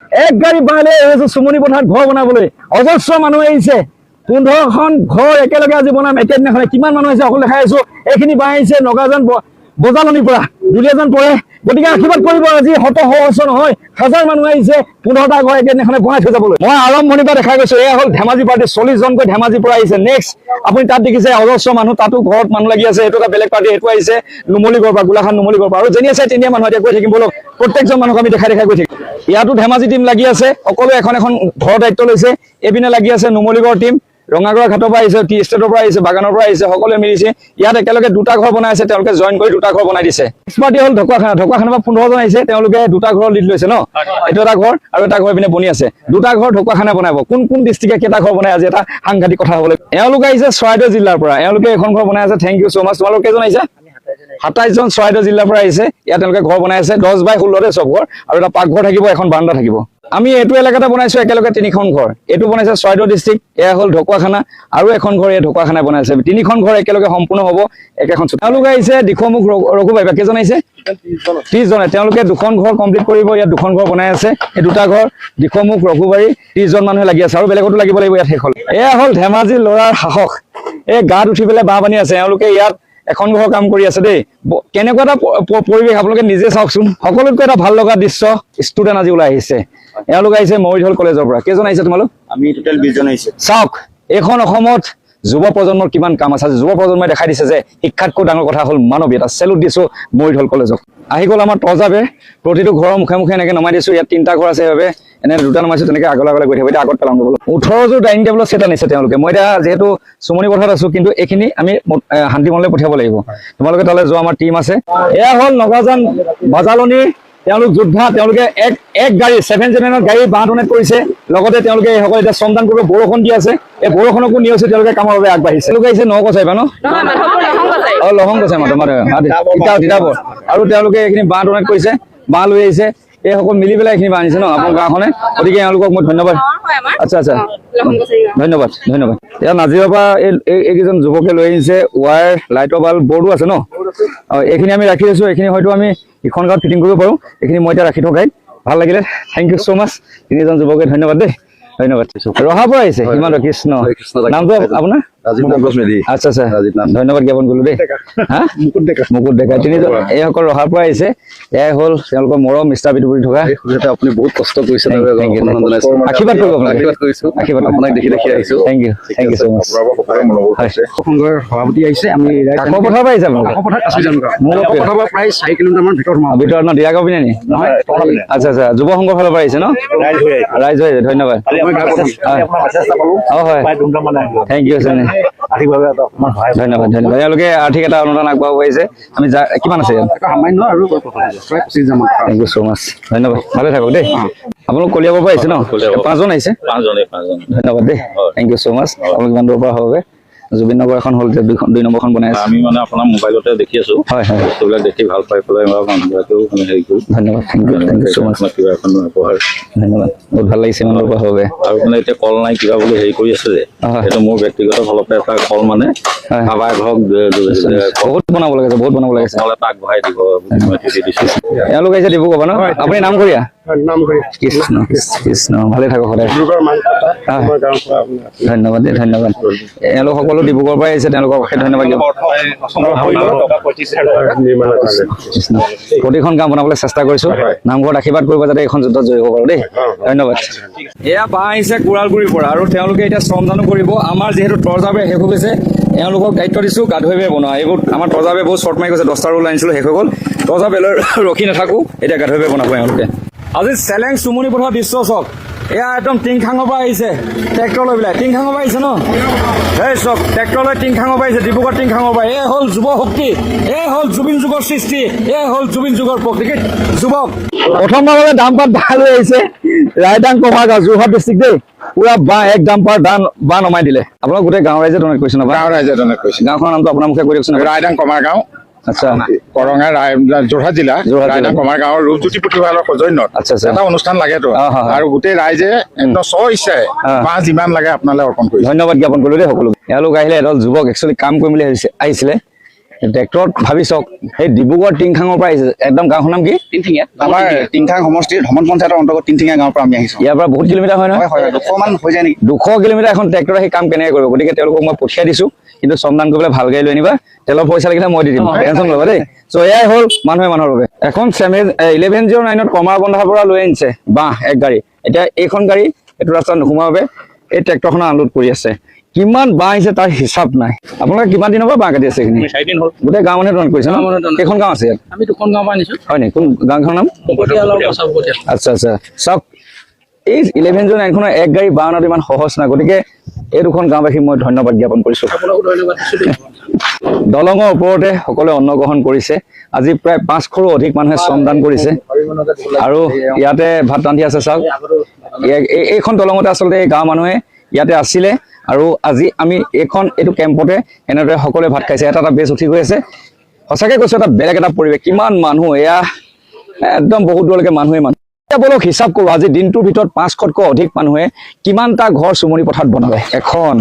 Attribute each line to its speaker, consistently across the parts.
Speaker 1: এক গাড়ী বাহিলে চুমনি পথাৰত ঘৰ বনাবলৈ অজস্ৰ মানুহ আহিছে। 15খন ঘৰ একেলগে আজি বনাম একেদিনাখনে। কিমান মানুহ আহিছে অকল দেখাই আছো। এইখিনি বাঁহ আহিছে নগাজান বজালনিৰ পৰা দুলীয়াজান পৰে। গতিকে আশীৰ্বাদ কৰিব আজি শত সহস্ৰ নহয় হাজাৰ মানুহ আহিছে 15টা ঘৰ একেদিনাখনে বনাই থৈ যাবলৈ। মই আৰম্ভণিৰ পৰা দেখাই গৈছো। এয়া হ'ল ধেমাজি পাৰ্টি 40জনকৈ ধেমাজিৰ পৰা আহিছে। নেক্সট আপুনি তাত দেখিছে অজস্ৰ মানুহ, তাতো ঘৰত মানুহ লাগি আছে। এইটো এটা বেলেগ পাৰ্টি, এইটো আহিছে নুমলীগড়ৰ পৰা, গোলাঘাট নুমলীগড়ৰ পৰা। আৰু যেনি আছে তেনিয়ে মানুহ এতিয়া গৈ থাকিম বলক। প্ৰত্যেকজন মানুহক আমি দেখাই গৈ থাকিম। ইয়াতো ধেমাজি টিম লাগি আছে, সকলোৱে এখন এখন ঘৰৰ দায়িত্ব লৈছে। এইপিনে লাগি আছে নুমলীগড়ৰ টিম, ৰঙাগড় ঘাটৰ পৰা আহিছে, টি ষ্টেটৰ পৰা আহিছে, বাগানৰ পৰা আহিছে, সকলোৱে মিলিছে। ইয়াত একেলগে দুটা ঘৰ বনাই আছে, তেওঁলোকে জইন কৰি দুটা ঘৰ বনাই দিছে। নেক্সট পাৰ্টি হ'ল ঢকুৱাখানা। ঢকুৱাখানাৰ পৰা 15জন আহিছে, তেওঁলোকে দুটা ঘৰৰ লিড লৈছে ন। এইটো এটা ঘৰ আৰু এটা ঘৰ পিনে বনি আছে। দুটা ঘৰ ঢকুৱাখানা বনাব। কোন কোন ডিষ্ট্ৰিক্টে কেইটা ঘৰ বনাই আজি এটা সাংঘাতিক কথা হ'বলৈ। এওঁলোকে আহিছে চৰাইদেউ জিলাৰ পৰা, এওঁলোকে এখন ঘৰ বনাই আছে। থেংক ইউ ছ' মাছ। তোমালোক কেইজন আহিছে? 27জন চৰাইদেউ জিলাৰ পৰা আহিছে। ইয়াত তেওঁলোকে ঘৰ বনাই আছে 10/16 চব ঘৰ, আৰু এটা পাকঘৰ থাকিব, এখন বাৰান্দা থাকিব। আমি এইটো এলেকাতে বনাইছো একেলগে 3খন ঘৰ। এইটো বনাইছে চৰাইদেউ ডিষ্ট্ৰিক্ট, এয়া হ'ল ঢকুৱাখানা, আৰু এখন ঘৰ এই ঢকুৱাখানাই বনাইছে। 3খন ঘৰ একেলগে সম্পূৰ্ণ হ'ব একেখন। তেওঁলোকে আহিছে দিখৌমুখ ৰঘুবাই। কেইজন আহিছে? 30জনে। তেওঁলোকে 2খন ঘৰ কমপ্লিট কৰিব। ইয়াত 2খন ঘৰ বনাই আছে। এই দুটা ঘৰ দিখৌমুখ ৰঘুবাৰী 30জন মানুহে লাগি আছে, আৰু বেলেগতো লাগিব ইয়াত শেষ হ'ল। এয়া হ'ল ধেমাজিৰ ল'ৰাৰ সাহস। এই গাত উঠি পেলাই বাঁহ বান্ধি আছে। এওঁলোকে ইয়াত এখন ঘৰ কাম কৰি আছে দেই। কেনেকুৱা এটা পৰিৱেশ আপোনালোকে নিজে চাওকচোন। সকলোতকৈ এটা ভাল লগা দৃশ্য, ষ্টুডেণ্ট আজি ওলাই আহিছে। এওঁলোক আহিছে মৰিধল কলেজৰ পৰা। কেইজন আহিছে তোমালোক?
Speaker 2: আমি টোটেল 20জন আহিছে।
Speaker 1: চাওক এইখন অসমত যুৱ প্ৰজন্মৰ কিমান কাম আছে। যুৱ প্ৰজন্মই দেখাই দিছে যে শিক্ষাতকৈ ডাঙৰ কথা হ'ল মানৱীয়তা। চেলুট দিছো মৰিধল কলেজক। আহি গ'ল আমাৰ তজাবে। প্ৰতিটো ঘৰৰ মুখে মুখে এনেকে নমাই দিছো। ইয়াত 3টা ঘৰ আছে, সেইবাবে এনে দুটা নমাইছো। তেনেকে আগলৈ গৈ থাকিব। এতিয়া আগত পেলাম গ'ল। 18যোৰ ডাইনিং টেবুলৰ ছেট আনিছে তেওঁলোকে। মই এতিয়া যিহেতু চুমনি পথাৰত আছো, কিন্তু এইখিনি আমি শান্তিমনলৈ পঠিয়াব লাগিব। তোমালোকে তালৈ যোৱা আমাৰ টিম আছে। এয়া হ'ল নগাজান বাজালনি, তেওঁলোক যোদ্ধা। তেওঁলোকে এক গাড়ী 7-7 গাড়ী বাঁহ ডনেট কৰিছে। লগতে তেওঁলোকে এইসকল এতিয়া শ্ৰমদান কৰিব। বৰষুণ দি আছে, এই বৰষুণকো নিয়ছে তেওঁলোকে কামৰ বাবে আগবাঢ়িছে। তেওঁলোকে আহিছে 9 গছাই ন লহং গছাই তিতাবৰ, আৰু তেওঁলোকে এইখিনি বাঁহ ডনেট কৰিছে, বাঁহ লৈ আহিছে। এইসকল মিলি পেলাই এইখিনি বাঁহ আনিছে ন আপোনাৰ গাঁওখনে। গতিকে এওঁলোকক মই ধন্যবাদ। আচ্ছা ধন্যবাদ। এতিয়া নাজিৰৰ পৰা এইকেইজন যুৱকে লৈ আহিছে ৱায়াৰ, লাইটৰ বাল্ব, বৰ্ডো আছে ন। এইখিনি আমি ৰাখি আছো। এইখিনি হয়তো আমি ইখন গাঁৱত ফিটিং কৰিব পাৰোঁ। এইখিনি মই এতিয়া ৰাখি থকাই ভাল লাগিলে। থেংক ইউ ছ' মাছ 3জন যুৱকে। ধন্যবাদ দেই, ধন্যবাদ। ৰহাৰ পৰা আহিছে হিমন্ত কৃষ্ণ। নামটো আপোনাৰ? আচ্ছা ধন্যবাদ জ্ঞাপন কৰিলো দেই। হা মুকুট ডেকা 3জন এইসকল ৰহাৰ পৰা আহিছে। এয়াই হ'ল তেওঁলোকৰ মৰম মিষ্টাৰ বিটুপৰি থকা।
Speaker 2: আপুনি বহুত কষ্ট কৰিছে,
Speaker 1: আশীৰ্বাদ কৰিব
Speaker 2: আশীৰ্বাদ আপোনাক দেখি আহিছো।
Speaker 1: থেংক ইউ ছ' মাছ।
Speaker 2: সংঘৰ সভাপতি আহিছে। আমি
Speaker 1: কাকৰ পথাৰৰ পৰা আহিছে আপোনালোকে?
Speaker 2: প্ৰায় 4 কিলোমিটাৰমান
Speaker 1: ভিতৰত ন দিৰাগাঁও পিনে নি? আচ্ছা যুৱ সংঘৰ ফালৰ পৰা আহিছে ন? ৰাইজ হৈ ধন্যবাদ। হয় থেংক ইউ ধন্যবাদ। এওঁলোকে আৰ্থিক এটা অনুদান আগবঢ়াব পাৰিছে। আমি কিমান আছে ইয়াত? থেংক ইউ ছ' মাছ। ধন্যবাদ। ভালে থাকক দেই। আপোনালোক কলিয়াবৰ পৰা আহিছে ন? 5জন আহিছে। ধন্যবাদ দেই, থেংক ইউ ছ' মাছ। আপোনালোক ইমান দূৰৰ পৰা হ'ব। জুবিন নগৰ এখন হ'ল, 2 নম্বৰখন বনাই আছে।
Speaker 2: আমি মানে আপোনাৰ মোবাইলতে দেখি আছো।
Speaker 1: হয়
Speaker 2: বস্তুবিলাক দেখি ভাল পাই পেলাই মানুহবিলাকেও মানে হেৰি কৰোঁ।
Speaker 1: ধন্যবাদ, থেংক ইউ ছ' মাছ।
Speaker 2: কিবা এখন উপহাৰ
Speaker 1: ধন্যবাদ, বহুত ভাল লাগিছে ইমান দূৰৰ পৰা হ'ব।
Speaker 2: আৰু মানে এতিয়া কল নাই কিবা বুলি হেৰি কৰি আছে যে, সেইটো মোৰ ব্যক্তিগত ফালৰ পৰা এটা কল মানে কাৰোবাৰ ঘৰক
Speaker 1: বহুত বনাব লাগিছে, বহুত বনাব লাগিছে।
Speaker 2: কল এটা আগবঢ়াই দিব দিছো।
Speaker 1: এওঁলোক আহিছে ডিব্ৰুগড় ন? আপুনি নামঘৰীয়া? কৃষ্ণ ভালে থাকক সদায়। ধন্যবাদ দেই, ধন্যবাদ। এওঁলোক সকলো ডিব্ৰুগড়ৰ পৰা আহিছে, তেওঁলোকক অশেষ ধন্যবাদ দিয়ক। প্ৰতিখন গাঁও বনাবলৈ চেষ্টা কৰিছো। নামঘৰত আশীৰ্বাদ কৰিব যাতে এইখন যুদ্ধত জয়ী হ'ব পাৰো দেই। ধন্যবাদ। এয়া বাঁহ আহিছে কোৰালগুৰিৰ পৰা, আৰু তেওঁলোকে এতিয়া শ্ৰমদানো কৰিব। আমাৰ যিহেতু তৰজাবে শেষ হৈ গৈছে, এওঁলোকক দায়িত্ব দিছো গাধৈবে বনোৱা। এইবোৰ আমাৰ তৰজাবে বহুত শ্বৰ্ট মাৰি গৈছে। 10টা ৰোল আনিছিলো, শেষ হৈ গ'ল। তৰজাবেলৈ ৰখি নাথাকো, এতিয়া গাধৈবে বনাব এওঁলোকে। আজি চেলেং চুমনি পথাৰৰ দৃশ্য চাওক। এয়া একদম টিংখাঙৰ পৰা আহিছে ট্ৰেক্টৰ লৈ পেলাই। টিংখাঙৰ পৰা আহিছে ন? এই চাওক ট্ৰেক্টৰ লৈ টিংখাঙৰ পৰা আহিছে, ডিব্ৰুগড় টিংখাঙৰ পৰা। এই হ'ল যুৱ শক্তি, এই হ'ল জুবিন যুগৰ সৃষ্টি, এই হ'ল জুবিন যুগৰ প্ৰকৃতি যুৱক। প্ৰথমবাৰলৈ ডাম্পাৰ বাঁহ লৈ আহিছে ৰাইদাং কমাৰগাঁও, যোৰহাট ডিষ্ট্ৰিক্ট দেই। পুৰা বাঁহ এক ডাম্পাৰ বাঁহ নমাই দিলে। আপোনাক গোটেই গাঁও ৰাইজে ডনেট কৰিছে ন?
Speaker 3: গাঁৱৰ ৰাইজে ডনেট কৰিছে।
Speaker 1: গাঁওখনৰ নামটো আপোনাৰ মুখে কৈ দিয়কচোন।
Speaker 3: ৰাইদাং কমাৰগাঁও,
Speaker 1: আচ্ছা
Speaker 3: কৰঙা যোৰহাট জিলা। ৰাইদাং কমাৰগাঁৱৰ ৰূপজ্যোতি পুথিভঁৰালৰ সৌজন্যত এটা অনুষ্ঠান লাগেতো, আৰু গোটেই ৰাইজে একদম স্ব ইচ্ছাই বাঁহ যিমান লাগে আপোনালৈ অৰ্পণ কৰিছে।
Speaker 1: ধন্যবাদ জ্ঞাপন কৰিলো দেই সকলো। এওঁলোক আহিলে এডাল যুৱক একচুৱেলি কাম কৰিম বুলি আহিছিলে। ট্ৰেক্টৰত ভাবি চাওক সেই ডিব্ৰুগড় টিংখাঙৰ পৰা আহিছে একদম গাঁওখনৰ নাম কি
Speaker 4: তিনঠিঙীয়া আমাৰ টিংখাং সমষ্টিৰ ধমন পঞ্চায়তৰ অন্তৰ্গত তিনঠিঙীয়া গাঁৱৰ পৰা আমি আহিছোঁ
Speaker 1: ইয়াৰ পৰা বহুত কিলোমিটাৰ হয় নহয়
Speaker 4: হয় 200 মান হৈ যায় নেকি
Speaker 1: 200 কিলোমিটাৰ এখন ট্ৰেক্টৰে সেই কাম কেনেকৈ কৰিব গতিকে তেওঁলোকক মই পঠিয়াই দিছোঁ কিন্তু শ্ৰমদান কৰিবলৈ ভাল গাড়ী লৈ আনিবা তেলৰ পইচা লাগিলে মই দি দিম টেনশ্যন ল'বা দেই চ' এয়াই হ'ল মানুহে মানুহৰ বাবে এখন 1109ত কমাৰ বন্ধাৰ পৰা লৈ আনিছে বাঁহ এক গাড়ী এতিয়া এইখন গাড়ী এইটো ৰাস্তাত নোসোমোৱাৰ বাবে এই ট্ৰেক্টৰখন আনলোড কৰি আছে কিমান বাঁহ আহিছে তাৰ হিচাপ নাই আপোনালোকে কিমান দিনৰ পৰা বাঁহ কাটি আছে এইখিনি
Speaker 4: 4 দিন হ'ল
Speaker 1: গোটেই গাঁও মানুহে দন কৰিছে ন কেইখন গাঁও আছে ইয়াত
Speaker 4: আমি দুখন গাঁও পৰা আনিছোঁ
Speaker 1: হয় নেকি কোন গাঁওখনৰ নাম আচ্ছা আচ্ছা চাওক এই 1109খনৰ এক গাড়ী বাঁহ অনাটো ইমান সহজ নাই গতিকে এই দুখন গাঁওবাসীক মই ধন্যবাদ জ্ঞাপন কৰিছোঁ দলঙৰ ওপৰতে সকলোৱে অন্ন গ্ৰহণ কৰিছে আজি প্ৰায় 500ৰো অধিক মানুহে শ্ৰমদান কৰিছে আৰু ইয়াতে ভাত ৰান্ধি আছে চাওক এইখন দলঙতে আচলতে এই গাঁৱৰ মানুহে ইয়াতে আছিলে আৰু আজি আমি এইটো কেম্পতে এনেদৰে সকলোৱে ভাত খাইছে এটা বেচ উঠি গৈ আছে সঁচাকৈ কৈছোঁ এটা বেলেগ এটা পৰিৱেশ কিমান মানুহ এয়া একদম বহুত দূৰলৈকে মানুহে এতিয়া বলক হিচাপ কৰোঁ আজি দিনটোৰ ভিতৰত 500তকৈ অধিক মানুহে কিমানটা ঘৰ চুমনি পথাৰত বনালে এখন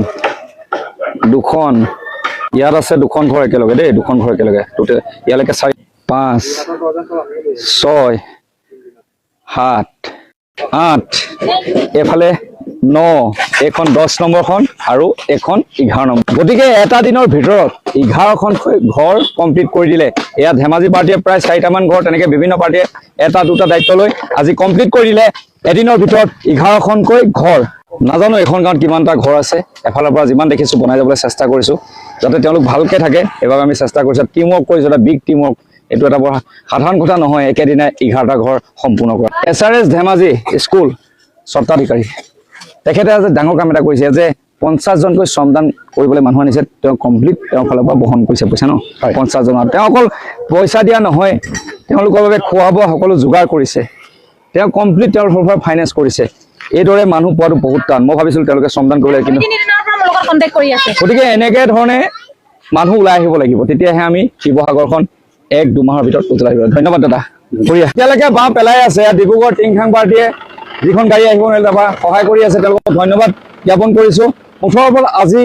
Speaker 1: দুখন ইয়াত আছে দুখন ঘৰ একেলগে দেই দুখন ঘৰ একেলগে টোটেল ইয়ালৈকে 4 5 6 7 8 এফালে 9 এখন 10 নম্বৰখন আৰু এখন 11 নম্বৰ গতিকে এটা দিনৰ ভিতৰত 11খন ঘৰ কমপ্লিট কৰি দিলে এয়া ধেমাজি পাৰ্টিয়ে প্ৰায় 4টামান ঘৰ তেনেকৈ বিভিন্ন পাৰ্টিয়ে এটা দুটা দায়িত্ব লৈ আজি কমপ্লিট কৰি দিলে এদিনৰ ভিতৰত 11খনকৈ ঘৰ নাজানো এখন গাঁৱত কিমানটা ঘৰ আছে এফালৰ পৰা যিমান দেখিছোঁ বনাই যাবলৈ চেষ্টা কৰিছোঁ যাতে তেওঁলোক ভালকৈ থাকে এবাৰ আমি চেষ্টা কৰিছোঁ টিমৱৰ্ক কৰিছোঁ এটা বিগ টিমৱৰ্ক এইটো এটা বৰ সাধাৰণ কথা নহয় একেদিনাই 11টা ঘৰ সম্পূৰ্ণ কৰা SRS ধেমাজি স্কুল স্বত্বাধিকাৰী তেখেতে আজি ডাঙৰ কাম এটা কৰিছে যে 50জনকৈ শ্ৰমদান কৰিবলৈ মানুহ আনিছে তেওঁ কমপ্লিট তেওঁৰ ফালৰ পৰা বহন কৰিছে পইচা ন 50জন তেওঁ অকল পইচা দিয়া নহয় তেওঁলোকৰ বাবে খোৱা বোৱা সকলো যোগাৰ কৰিছে তেওঁ কমপ্লিট তেওঁৰ ফালৰ পৰা ফাইনেন্স কৰিছে এইদৰে মানুহ পোৱাটো বহুত টান মই ভাবিছিলোঁ তেওঁলোকে শ্ৰমদান কৰিলে কিন্তু গতিকে এনেকৈ ধৰণে মানুহ ওলাই আহিব লাগিব তেতিয়াহে আমি শিৱসাগৰখন 1-2 মাহৰ ভিতৰত উজলাই আহিব ধন্যবাদ দাদা এতিয়ালৈকে বাঁহ পেলাই আছে ডিব্ৰুগড় টিংখাং পাৰ্টিয়ে যিখন গাড়ী আহিব নোৱাৰিলে তাৰপৰা সহায় কৰি আছে তেওঁলোকক ধন্যবাদ জ্ঞাপন কৰিছোঁ 18ৰ পৰা আজি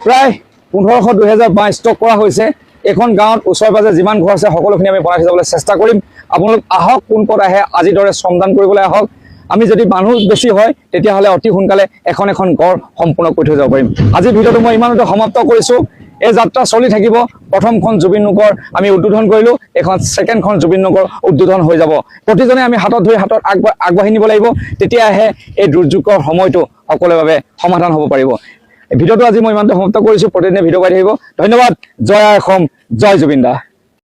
Speaker 1: প্ৰায় 1500-2000 ষ্টক কৰা হৈছে এখন গাঁৱত ওচৰে পাজৰে যিমান ঘৰ আছে সকলোখিনি আমি বনাই যাবলৈ চেষ্টা কৰিম আপোনালোক আহক কোন পথ আহে আজি দৰে শ্ৰমদান কৰিবলৈ আহক আমি যদি মানুহ বেছি হয় তেতিয়াহ'লে অতি সোনকালে এখন ঘৰ সম্পূৰ্ণ কৰি থৈ যাব পাৰিম আজি ভিডিঅ'টো মই ইমানতে সমাপ্ত কৰিছোঁ এই যাত্ৰা চলি থাকিব প্ৰথমখন জুবিন নগৰ আমি উদ্বোধন কৰিলোঁ এখন ছেকেণ্ডখন জুবিন নগৰ উদ্বোধন হৈ যাব প্ৰতিজনে আমি হাতত ধৰি হাতত আগবাঢ়ি নিব লাগিব তেতিয়াহে এই দুৰ্যোগৰ সময়টো সকলোৰে বাবে সমাধান হ'ব পাৰিব ভিডিঅ'টো আজি মই ইমানতে সমাপ্ত কৰিছোঁ প্ৰতিদিনে ভিডিঅ' পাই থাকিব ধন্যবাদ জয় অসম জয় জুবিন দা